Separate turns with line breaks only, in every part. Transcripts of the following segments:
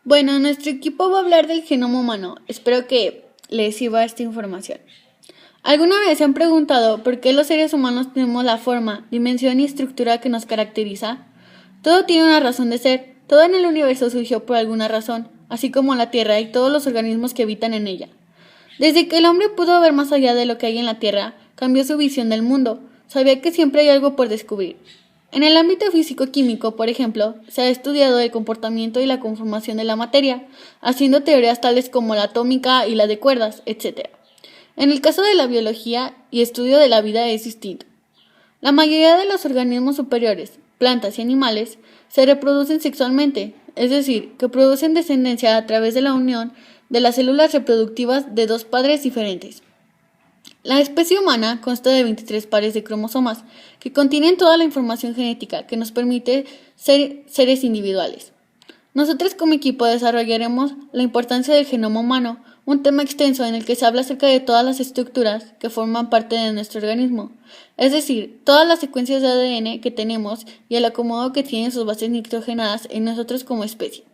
Bueno, nuestro equipo va a hablar del genoma humano. Espero que les sirva esta información. ¿Alguna vez se han preguntado por qué los seres humanos tenemos la forma, dimensión y estructura que nos caracteriza? Todo tiene una razón de ser. Todo en el universo surgió por alguna razón, así como la Tierra y todos los organismos que habitan en ella. Desde que el hombre pudo ver más allá de lo que hay en la Tierra, cambió su visión del mundo. Sabía que siempre hay algo por descubrir. En el ámbito físico-químico, por ejemplo, se ha estudiado el comportamiento y la conformación de la materia, haciendo teorías tales como la atómica y la de cuerdas, etc. En el caso de la biología y estudio de la vida es distinto. La mayoría de los organismos superiores, plantas y animales, se reproducen sexualmente, es decir, que producen descendencia a través de la unión de las células reproductivas de dos padres diferentes. La especie humana consta de 23 pares de cromosomas que contienen toda la información genética que nos permite ser seres individuales. Nosotros como equipo desarrollaremos la importancia del genoma humano, un tema extenso en el que se habla acerca de todas las estructuras que forman parte de nuestro organismo, es decir, todas las secuencias de ADN que tenemos y el acomodo que tienen sus bases nitrogenadas en nosotros como especie.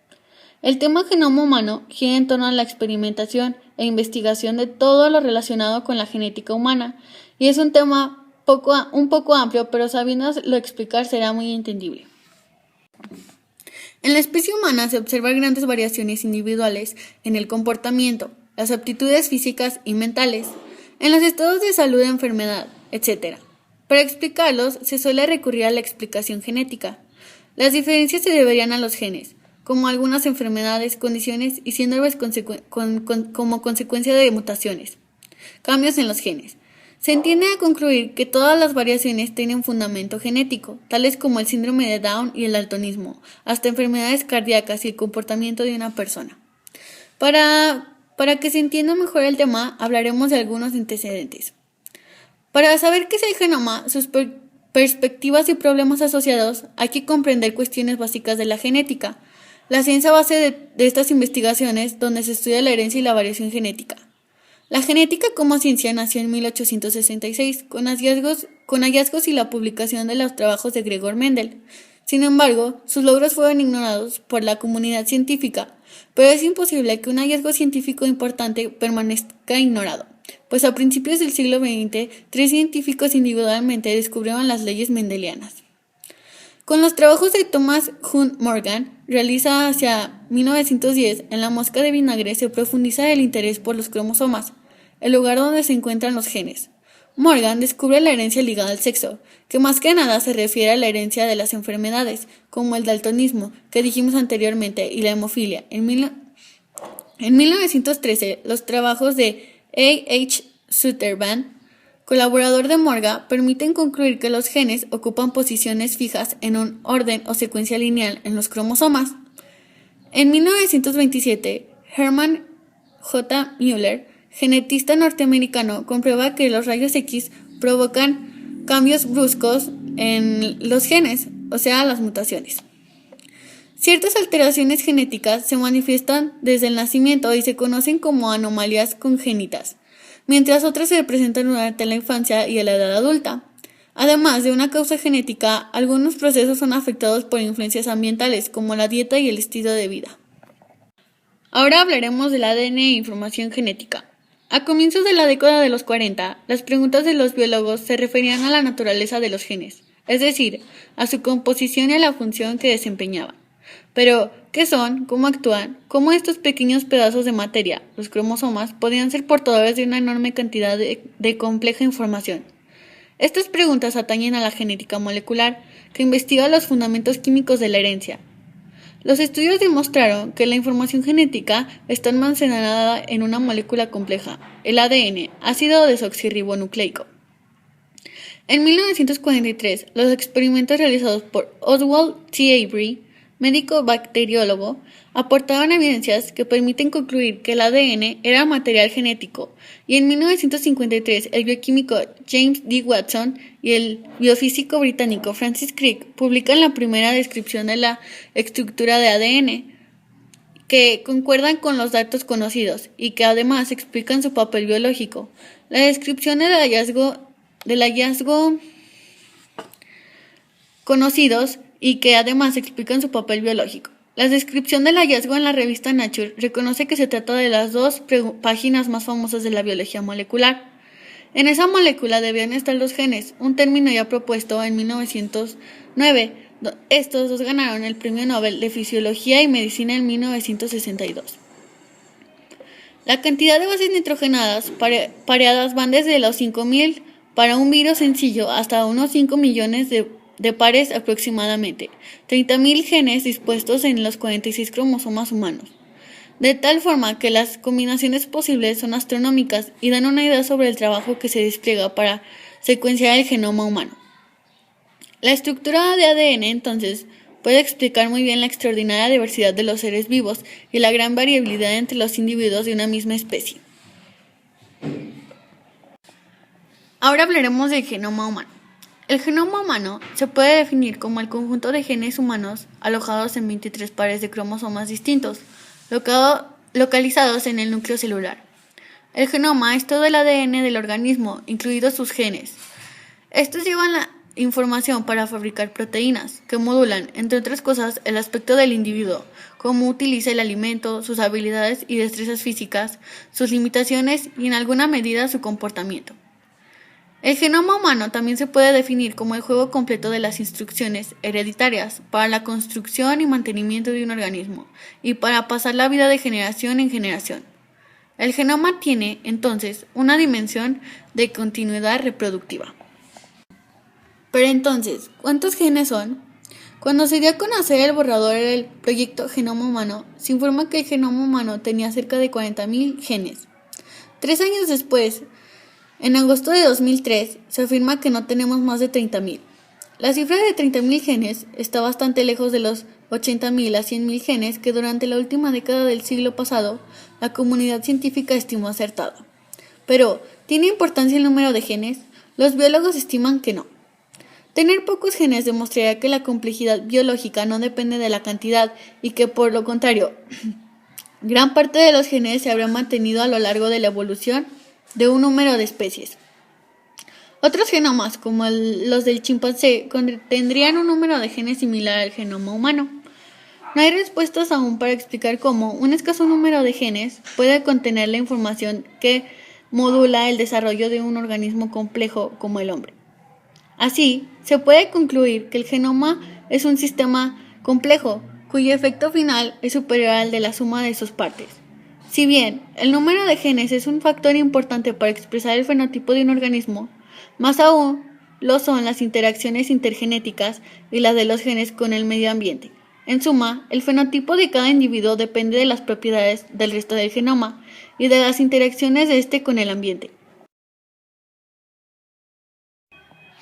El tema genoma humano gira en torno a la experimentación e investigación de todo lo relacionado con la genética humana, y es un tema un poco amplio, pero sabiéndolo explicar será muy entendible. En la especie humana se observan grandes variaciones individuales en el comportamiento, las aptitudes físicas y mentales, en los estados de salud, enfermedad, etc. Para explicarlos se suele recurrir a la explicación genética. Las diferencias se deberían a los genes, como algunas enfermedades, condiciones y síndromes como consecuencia de mutaciones, cambios en los genes. Se entiende a concluir que todas las variaciones tienen fundamento genético, tales como el síndrome de Down y el daltonismo, hasta enfermedades cardíacas y el comportamiento de una persona. Para que se entienda mejor el tema, hablaremos de algunos antecedentes. Para saber qué es el genoma, sus perspectivas y problemas asociados, hay que comprender cuestiones básicas de la genética, la ciencia base de estas investigaciones, donde se estudia la herencia y la variación genética. La genética como ciencia nació en 1866 con hallazgos y la publicación de los trabajos de Gregor Mendel. Sin embargo, sus logros fueron ignorados por la comunidad científica, pero es imposible que un hallazgo científico importante permanezca ignorado, pues a principios del siglo XX, 3 científicos individualmente descubrieron las leyes mendelianas. Con los trabajos de Thomas Hunt Morgan, realiza hacia 1910, en la mosca de vinagre se profundiza el interés por los cromosomas, el lugar donde se encuentran los genes. Morgan descubre la herencia ligada al sexo, que más que nada se refiere a la herencia de las enfermedades, como el daltonismo, que dijimos anteriormente, y la hemofilia. En 1913, los trabajos de A. H. Sutherland, colaborador de Morgan, permiten concluir que los genes ocupan posiciones fijas en un orden o secuencia lineal en los cromosomas. En 1927, Hermann J. Müller, genetista norteamericano, comprueba que los rayos X provocan cambios bruscos en los genes, o sea, las mutaciones. Ciertas alteraciones genéticas se manifiestan desde el nacimiento y se conocen como anomalías congénitas, mientras otras se presentan durante la infancia y a la edad adulta. Además de una causa genética, algunos procesos son afectados por influencias ambientales, como la dieta y el estilo de vida. Ahora hablaremos del ADN e información genética. A comienzos de la década de los 40, las preguntas de los biólogos se referían a la naturaleza de los genes, es decir, a su composición y a la función que desempeñaban. Pero, ¿qué son? ¿Cómo actúan? ¿Cómo estos pequeños pedazos de materia, los cromosomas, podían ser portadores de una enorme cantidad de compleja información? Estas preguntas atañen a la genética molecular, que investiga los fundamentos químicos de la herencia. Los estudios demostraron que la información genética está almacenada en una molécula compleja, el ADN, ácido desoxirribonucleico. En 1943, los experimentos realizados por Oswald T. Avery, médico bacteriólogo, aportaron evidencias que permiten concluir que el ADN era material genético, y en 1953 el bioquímico James D. Watson y el biofísico británico Francis Crick publican la primera descripción de la estructura de ADN, que concuerdan con los datos conocidos y que además explican su papel biológico. La descripción del hallazgo conocidos y que además explican su papel biológico. La descripción del hallazgo en la revista Nature reconoce que se trata de las dos páginas más famosas de la biología molecular. En esa molécula debían estar los genes, un término ya propuesto en 1909. Estos dos ganaron el Premio Nobel de Fisiología y Medicina en 1962. La cantidad de bases nitrogenadas pareadas van desde los 5.000 para un virus sencillo hasta unos 5 millones de pares aproximadamente, 30.000 genes dispuestos en los 46 cromosomas humanos, de tal forma que las combinaciones posibles son astronómicas y dan una idea sobre el trabajo que se despliega para secuenciar el genoma humano. La estructura de ADN, entonces, puede explicar muy bien la extraordinaria diversidad de los seres vivos y la gran variabilidad entre los individuos de una misma especie. Ahora hablaremos del genoma humano. El genoma humano se puede definir como el conjunto de genes humanos alojados en 23 pares de cromosomas distintos, localizados en el núcleo celular. El genoma es todo el ADN del organismo, incluidos sus genes. Estos llevan la información para fabricar proteínas, que modulan, entre otras cosas, el aspecto del individuo, cómo utiliza el alimento, sus habilidades y destrezas físicas, sus limitaciones y en alguna medida su comportamiento. El genoma humano también se puede definir como el juego completo de las instrucciones hereditarias para la construcción y mantenimiento de un organismo y para pasar la vida de generación en generación. El genoma tiene, entonces, una dimensión de continuidad reproductiva. Pero entonces, ¿cuántos genes son? Cuando se dio a conocer el borrador del proyecto Genoma Humano, se informa que el genoma humano tenía cerca de 40.000 genes. 3 años después, en agosto de 2003, se afirma que no tenemos más de 30.000. La cifra de 30.000 genes está bastante lejos de los 80.000 a 100.000 genes que durante la última década del siglo pasado la comunidad científica estimó acertado. Pero, ¿tiene importancia el número de genes? Los biólogos estiman que no. Tener pocos genes demostraría que la complejidad biológica no depende de la cantidad y que, por lo contrario, gran parte de los genes se habrían mantenido a lo largo de la evolución de un número de especies. Otros genomas, como los del chimpancé, tendrían un número de genes similar al genoma humano. No hay respuestas aún para explicar cómo un escaso número de genes puede contener la información que modula el desarrollo de un organismo complejo como el hombre. Así, se puede concluir que el genoma es un sistema complejo, cuyo efecto final es superior al de la suma de sus partes. Si bien el número de genes es un factor importante para expresar el fenotipo de un organismo, más aún lo son las interacciones intergenéticas y las de los genes con el medio ambiente. En suma, el fenotipo de cada individuo depende de las propiedades del resto del genoma y de las interacciones de este con el ambiente.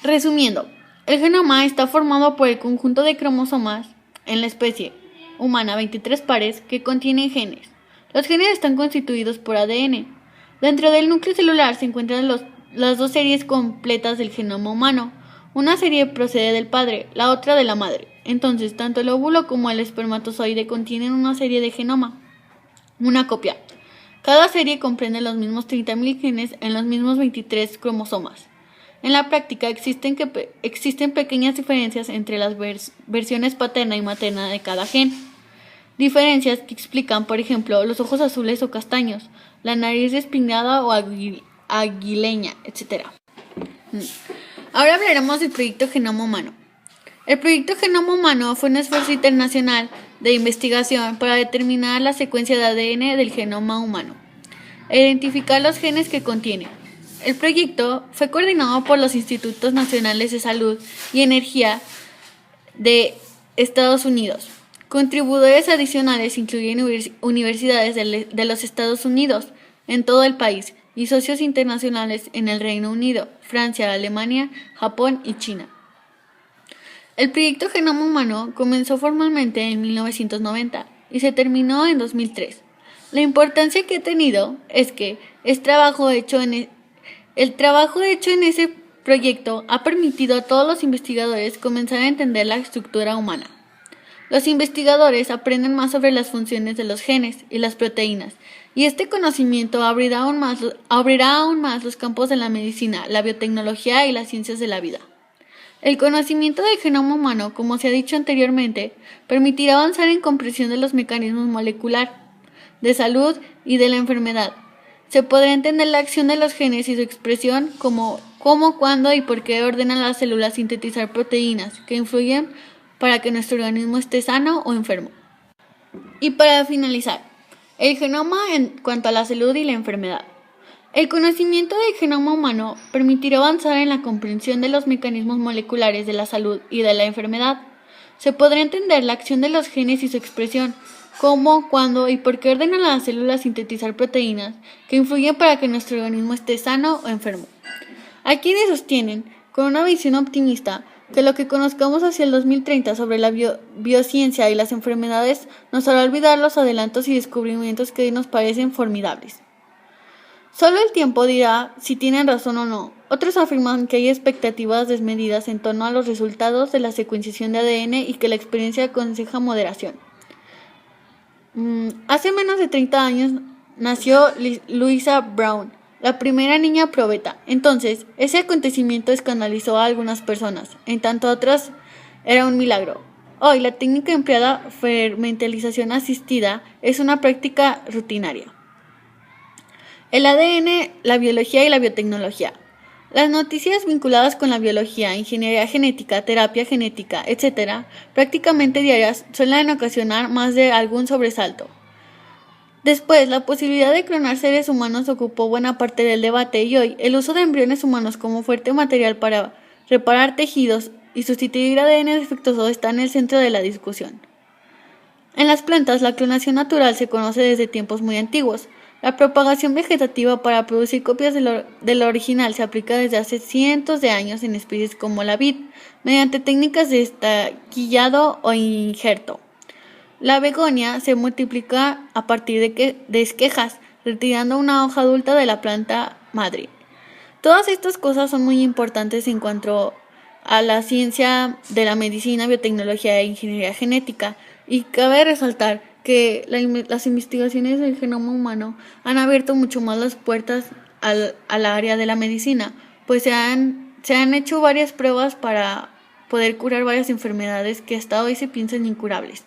Resumiendo, el genoma está formado por el conjunto de cromosomas en la especie humana 23 pares que contienen genes. Los genes están constituidos por ADN. Dentro del núcleo celular se encuentran las dos series completas del genoma humano. Una serie procede del padre, la otra de la madre. Entonces, tanto el óvulo como el espermatozoide contienen una serie de genoma, una copia. Cada serie comprende los mismos 30.000 genes en los mismos 23 cromosomas. En la práctica existen pequeñas diferencias entre las versiones paterna y materna de cada gen. Diferencias que explican, por ejemplo, los ojos azules o castaños, la nariz despiñada o aguileña, etc. Ahora hablaremos del proyecto Genoma Humano. El proyecto Genoma Humano fue un esfuerzo internacional de investigación para determinar la secuencia de ADN del genoma humano e identificar los genes que contiene. El proyecto fue coordinado por los Institutos Nacionales de Salud y Energía de Estados Unidos. Contribuidores adicionales incluyen universidades de los Estados Unidos en todo el país y socios internacionales en el Reino Unido, Francia, Alemania, Japón y China. El proyecto Genoma Humano comenzó formalmente en 1990 y se terminó en 2003. La importancia que ha tenido es que el trabajo hecho en ese proyecto ha permitido a todos los investigadores comenzar a entender la estructura humana. Los investigadores aprenden más sobre las funciones de los genes y las proteínas, y este conocimiento abrirá aún más los campos de la medicina, la biotecnología y las ciencias de la vida. El conocimiento del genoma humano, como se ha dicho anteriormente, permitirá avanzar en comprensión de los mecanismos molecular, de salud y de la enfermedad. Se podrá entender la acción de los genes y su expresión como cómo, cuándo y por qué ordenan las células sintetizar proteínas que influyen para que nuestro organismo esté sano o enfermo. Y para finalizar, el genoma en cuanto a la salud y la enfermedad. El conocimiento del genoma humano permitirá avanzar en la comprensión de los mecanismos moleculares de la salud y de la enfermedad. Se podrá entender la acción de los genes y su expresión, cómo, cuándo y por qué ordenan a las células sintetizar proteínas que influyen para que nuestro organismo esté sano o enfermo. Hay quienes sostienen, con una visión optimista, que lo que conozcamos hacia el 2030 sobre la biociencia y las enfermedades nos hará olvidar los adelantos y descubrimientos que hoy nos parecen formidables. Solo el tiempo dirá si tienen razón o no. Otros afirman que hay expectativas desmedidas en torno a los resultados de la secuenciación de ADN y que la experiencia aconseja moderación. Hace menos de 30 años nació Louisa Brown, la primera niña probeta. Entonces, ese acontecimiento escandalizó a algunas personas, en tanto a otras era un milagro. Hoy, la técnica empleada, fermentalización asistida, es una práctica rutinaria. El ADN, la biología y la biotecnología. Las noticias vinculadas con la biología, ingeniería genética, terapia genética, etc., prácticamente diarias, suelen ocasionar más de algún sobresalto. Después, la posibilidad de clonar seres humanos ocupó buena parte del debate y hoy el uso de embriones humanos como fuerte material para reparar tejidos y sustituir ADN defectuoso está en el centro de la discusión. En las plantas, la clonación natural se conoce desde tiempos muy antiguos. La propagación vegetativa para producir copias de lo original se aplica desde hace cientos de años en especies como la vid, mediante técnicas de estaquillado o injerto. La begonia se multiplica a partir de esquejas, retirando una hoja adulta de la planta madre. Todas estas cosas son muy importantes en cuanto a la ciencia de la medicina, biotecnología e ingeniería genética, y cabe resaltar que las investigaciones del genoma humano han abierto mucho más las puertas al área de la medicina, pues se han hecho varias pruebas para poder curar varias enfermedades que hasta hoy se piensan incurables.